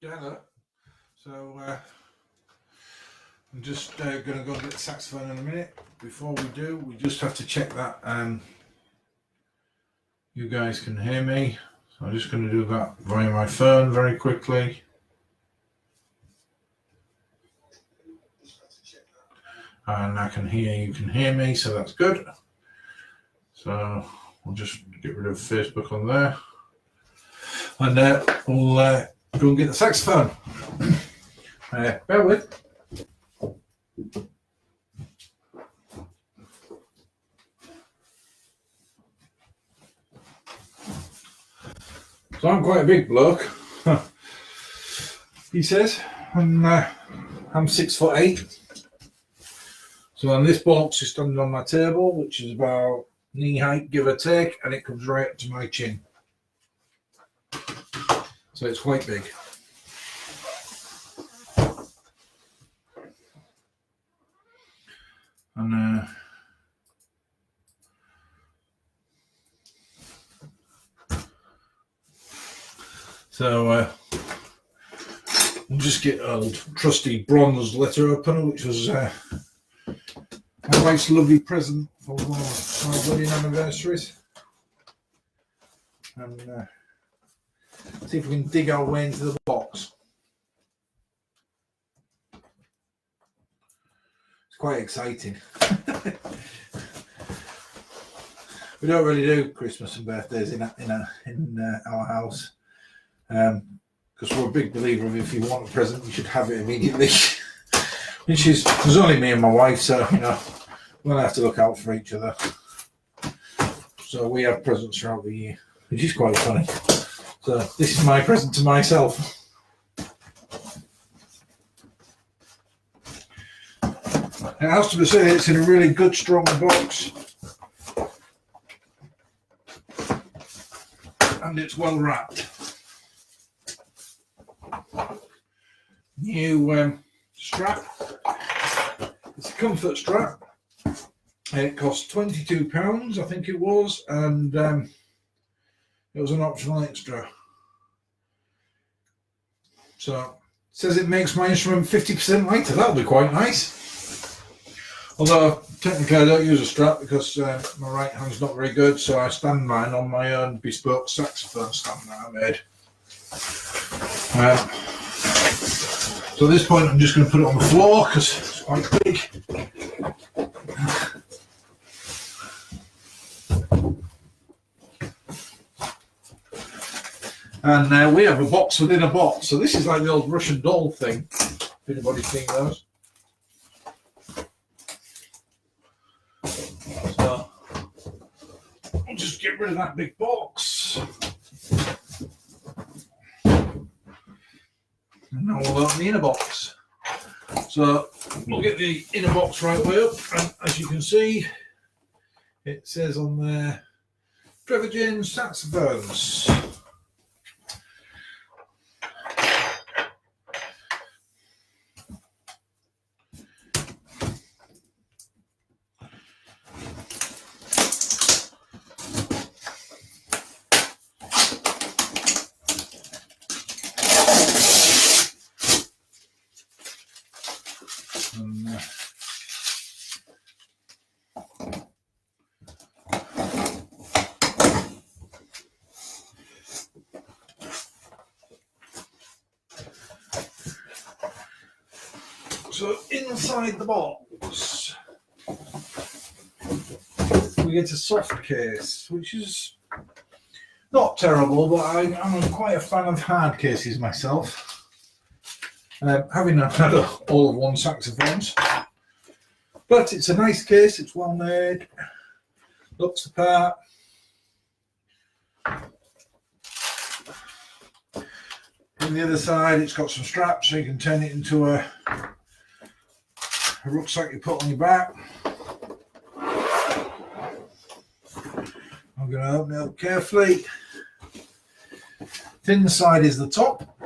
Hello. So I'm just going to go get the saxophone in a minute. Before we do, we just have to check that you guys can hear me. So I'm just going to do that via my phone very quickly. And I can hear you can hear me, so that's good. So we'll just get rid of Facebook on there. And we'll go and get the saxophone. Bear with. So I'm quite a big bloke, he says, and I'm 6'8". So on this box is standing on my table, which is about knee height, give or take, and it comes right up to my chin. So it's quite big. And so we'll just get old trusty bronze letter opener, which was my wife's lovely present for one of my wedding anniversaries. And see if we can dig our way into the box. It's quite exciting. We don't really do Christmas and birthdays in our house, because we're a big believer of if you want a present, you should have it immediately. Which is, there's only me and my wife, so we'll have to look out for each other. So we have presents throughout the year, which is quite funny. So this is my present to myself. It has to be said, it's in a really good, strong box. And it's well wrapped. New strap. It's a comfort strap. It cost £22, I think it was, and it was an optional extra. So it says it makes my instrument 50% lighter. That'll be quite nice. Although technically I don't use a strap because my right hand's not very good, so I stand mine on my own bespoke saxophone stand that I made. So at this point I'm just going to put it on the floor because it's quite big. And we have a box within a box, so this is like the old Russian doll thing, if anybody's seen those. So I'll just get rid of that big box. And now we'll open the inner box. So we'll get the inner box right way up, and as you can see, it says on there, Trevor saxophones. So inside the box, we get a soft case, which is not terrible, but I'm quite a fan of hard cases myself. Having had all of one saxophones, but it's a nice case. It's well made, looks the part. On the other side, it's got some straps, so you can turn it into a rucksack you put on your back. I'm going to open it up carefully. Thin side is the top.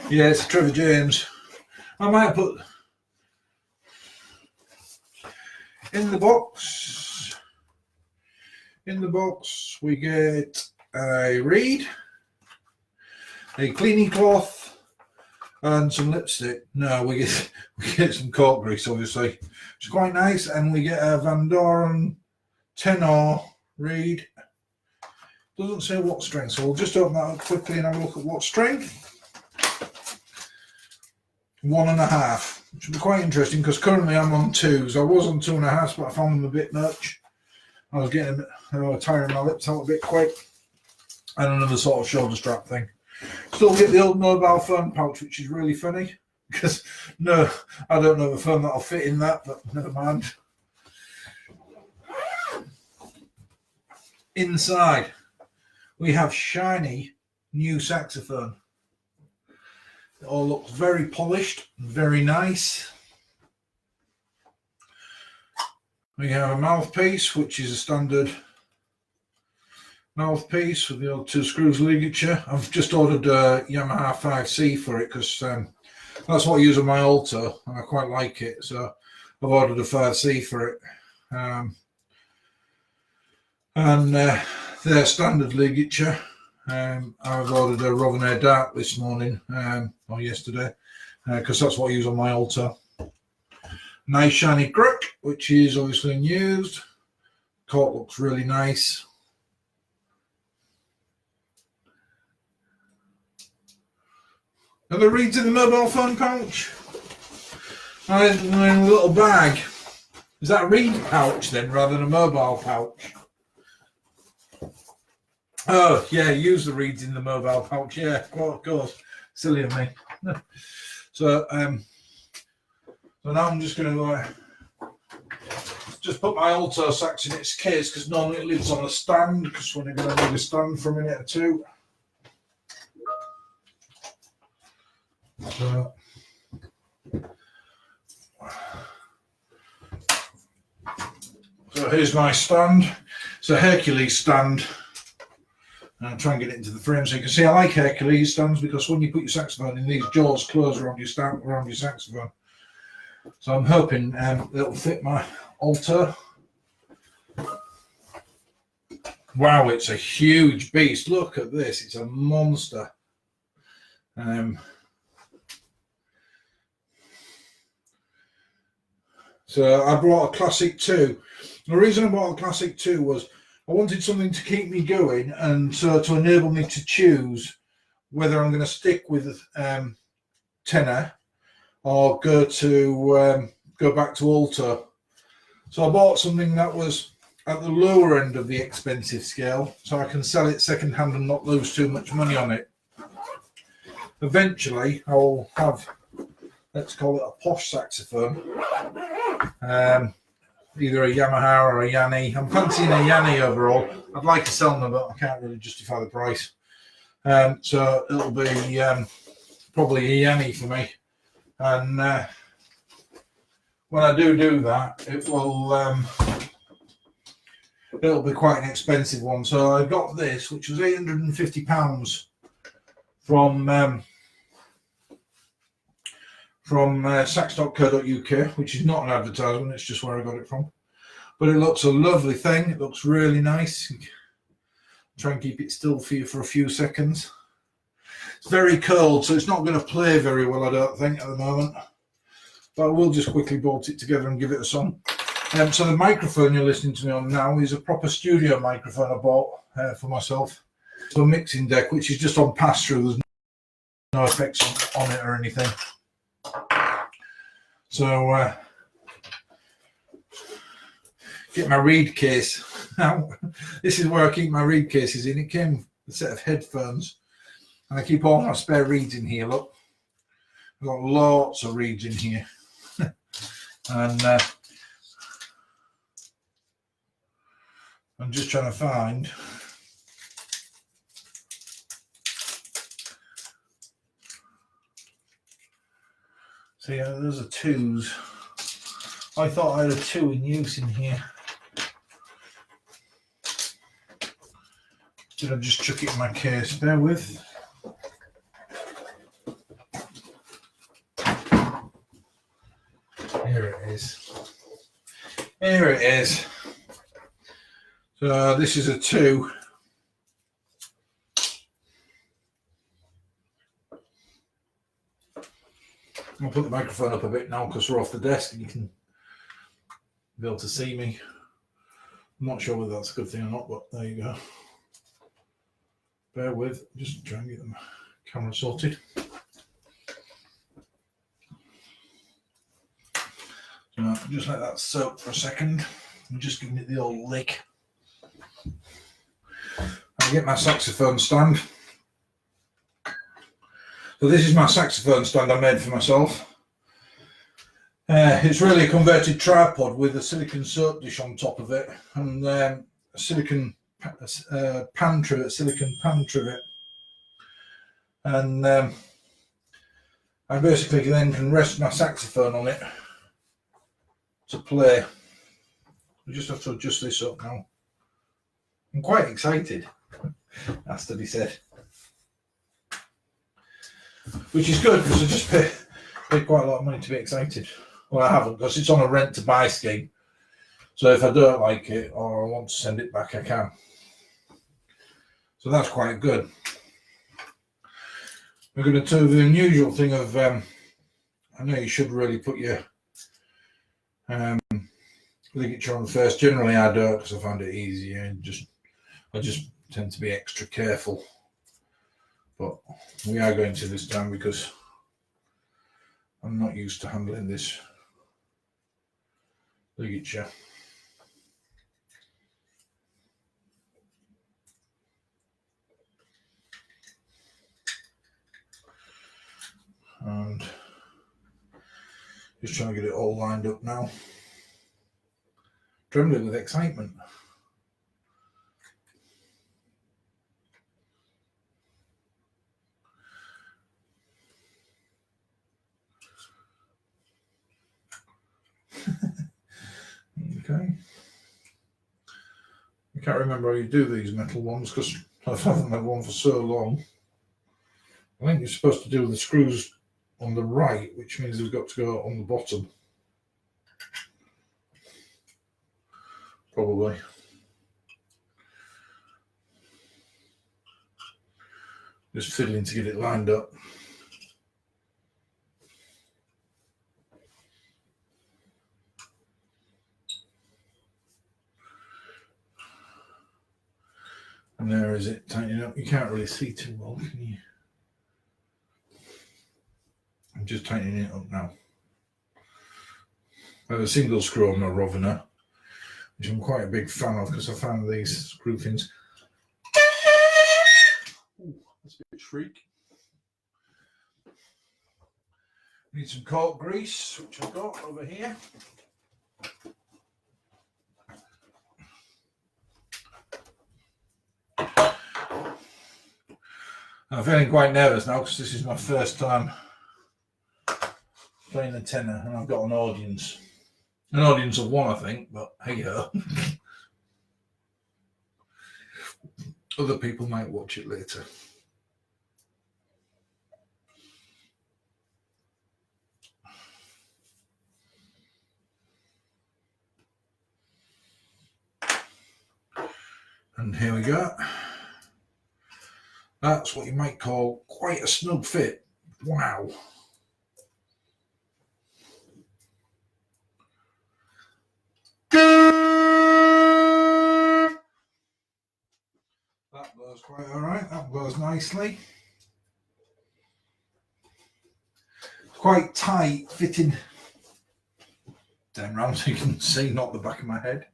Yeah, it's a Trevor James. I might put in the box. In the box we get a reed, a cleaning cloth, and some lipstick. No, we get some cork grease, obviously. It's quite nice, and we get a Van Doren tenor reed. Doesn't say what strength, so we'll just open that up quickly and have a look at what strength. 1.5, which will be quite interesting because currently I'm on 2s. I was on 2.5, but I found them a bit much. I was getting tiring my lips out a bit quick, and another sort of shoulder strap thing. Still get the old mobile phone pouch, which is really funny because no, I don't know the phone that'll fit in that, but never mind. Inside, we have shiny new saxophone. It all looks very polished, very nice. We have a mouthpiece, which is a standard mouthpiece with the old 2 screws ligature. I've just ordered a Yamaha 5C for it because that's what I use on my altar and I quite like it. So I've ordered a 5C for it. And their standard ligature. I've ordered a Rovinair Dark this morning or yesterday because that's what I use on my altar. Nice shiny crook, which is obviously unused. Cork looks really nice. Are the reeds in the mobile phone pouch? In a little bag. Is that a reed pouch then rather than a mobile pouch? Oh yeah, use the reeds in the mobile pouch. Yeah, of course. Silly of me. So now I'm just going to just put my alto sax in its case because normally it lives on a stand because we're going to need a stand for a minute or two. So here's my stand. It's a Hercules stand. I'll try and get it into the frame so you can see I like Hercules stands because when you put your saxophone in, these jaws close around your stand, around your saxophone. So I'm hoping it'll fit my altar. Wow, it's a huge beast. Look at this, it's a monster. So I brought a Classic 2. The reason I bought a Classic 2 was I wanted something to keep me going and so to enable me to choose whether I'm going to stick with tenor or go back to alto. So I bought something that was at the lower end of the expensive scale so I can sell it second hand and not lose too much money on it. Eventually I'll have, let's call it a posh saxophone. Either a Yamaha or a Yanni. I'm fancying a Yanni overall. I'd like a Selmer, but I can't really justify the price. So it'll be probably a Yanni for me. And when I do that, it'll be quite an expensive one. So I got this, which was £850 from sax.co.uk, which is not an advertisement, it's just where I got it from. But it looks a lovely thing, it looks really nice. Try and keep it still for you for a few seconds. It's very cold, so it's not going to play very well, I don't think, at the moment. But I will just quickly bolt it together and give it a song. So the microphone you're listening to me on now is a proper studio microphone I bought for myself. So a mixing deck, which is just on pass-through, there's no effects on it or anything. So get my reed case. Now this is where I keep my reed cases in. It came with a set of headphones and I keep all my spare reeds in here. Look, I've got lots of reeds in here. And I'm just trying to find so yeah, those are 2s. I thought I had a 2 in use in here. Did I just chuck it in my case? Bear with. Here it is. Here it is. So this is a 2. I'll put the microphone up a bit now because we're off the desk and you can be able to see me. I'm not sure whether that's a good thing or not, but there you go. Bear with, just try and get the camera sorted. So just let that soak for a second. I'm just giving it the old lick. I'll get my saxophone stand. So this is my saxophone stand I made for myself. It's really a converted tripod with a silicon soap dish on top of it and a silicon pan trivet. And I basically then can rest my saxophone on it to play. I just have to adjust this up now. I'm quite excited, has to be said. Which is good because I just paid quite a lot of money to be excited. Well, I haven't because it's on a rent to buy scheme. So if I don't like it or I want to send it back, I can. So that's quite good. We're going to do the unusual thing of, I know you should really put your ligature on first. Generally I don't because I find it easier and I just tend to be extra careful. But we are going to this time because I'm not used to handling this ligature. And just trying to get it all lined up now. Trembling with excitement. Okay. I can't remember how you do these metal ones because I haven't had one for so long. I think you're supposed to do the screws on the right, which means they've got to go on the bottom. Probably. Just fiddling to get it lined up. And there is it, tightening up. You can't really see too well, can you? I'm just tightening it up now. I have a single screw on my Roviner, which I'm quite a big fan of because I found these screw fins. Ooh, that's a bit shriek. Need some cork grease, which I've got over here. I'm feeling quite nervous now because this is my first time playing the tenor and I've got an audience. An audience of one, I think, but hey ho. Other people might watch it later. And here we go. That's what you might call quite a snug fit. Wow. That blows quite all right. That blows nicely. Quite tight fitting. Down round so you can see, not the back of my head.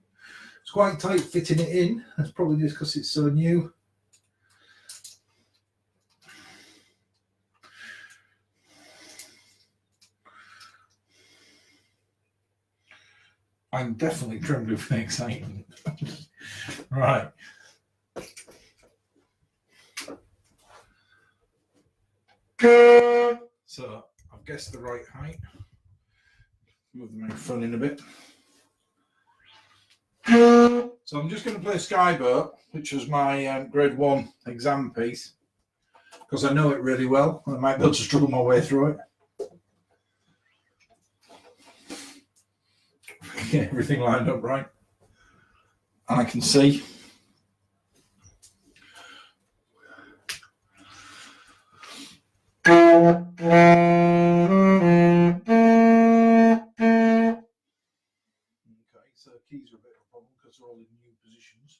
It's quite tight fitting it in. That's probably just because it's so new. I'm definitely trembling with excitement. Right. So I've guessed the right height. Move the microphone in a bit. So I'm just going to play Skyboat, which was my grade 1 exam piece, because I know it really well. I might be able to struggle my way through it. Get everything lined up right. and I can see. Okay, so keys are a bit of a problem because they're all in new positions.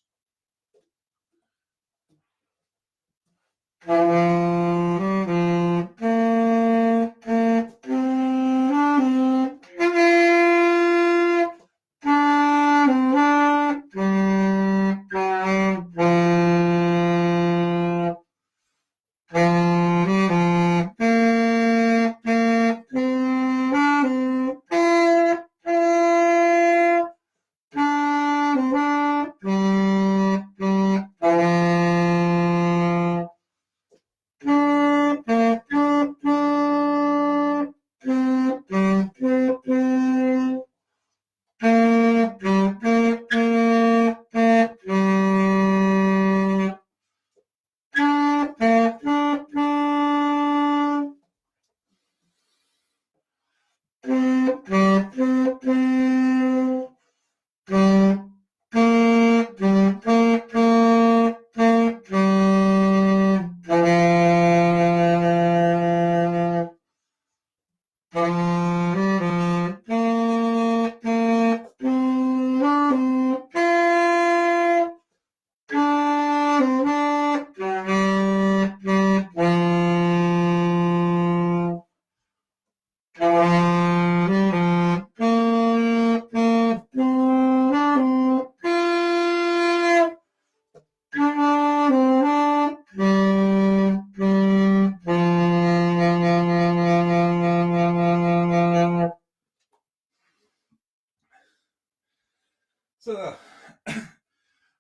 So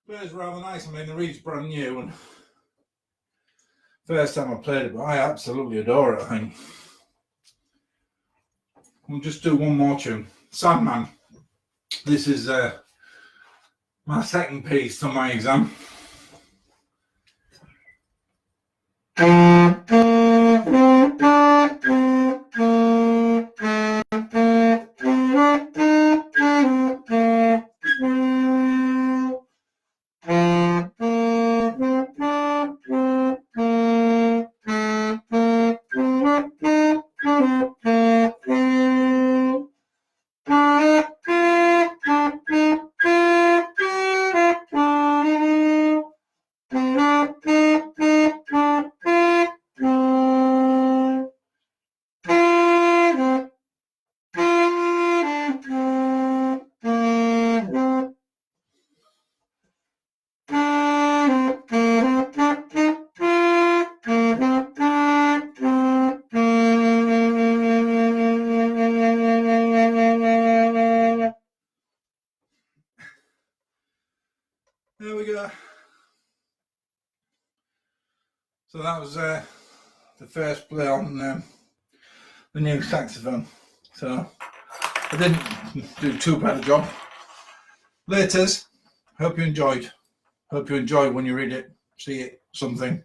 plays rather nice. I mean, the reed's brand new, and first time I played it, but I absolutely adore it. I think we'll just do one more tune, Sandman. This is my second piece on my exam. There we go. So that was the first play on the new saxophone. So I didn't do too bad a job. Laters, hope you enjoyed. Hope you enjoy when you read it, see it, something.